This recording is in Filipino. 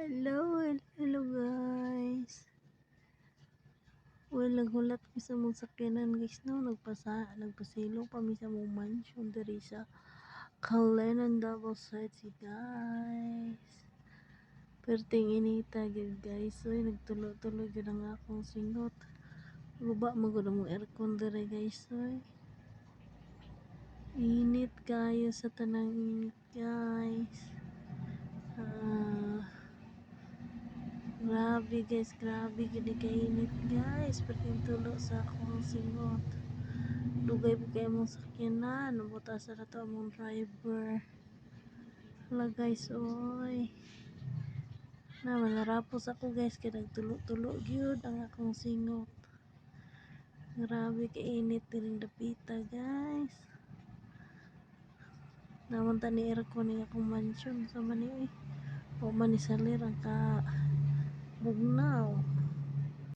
Hello guys. Well, naghulat mi sa mong sakyanan guys no, nagpasilo pa mi sa mong mansion diri sa Kalenan Double City guys. Perting inita gyud guys, so nagtulo-tulo gyud ang akong singot. Guba mo gud ang aircon diri guys, oy. Init kayo sa tanang init guys. Grabe gini kainit guys, perting tulo sa akong singot. Dugay po kayo mong sakyanan, nabutasan na to among driver. Hala guys, oy. Na manarapos ako guys, kaya nagtulo-tulo gyud ang akong singot. Grabe kainit din dapita guys. Naman ta ni aircon ni akong mansion sa mani oy. O man ni salir ang ka bugnaw.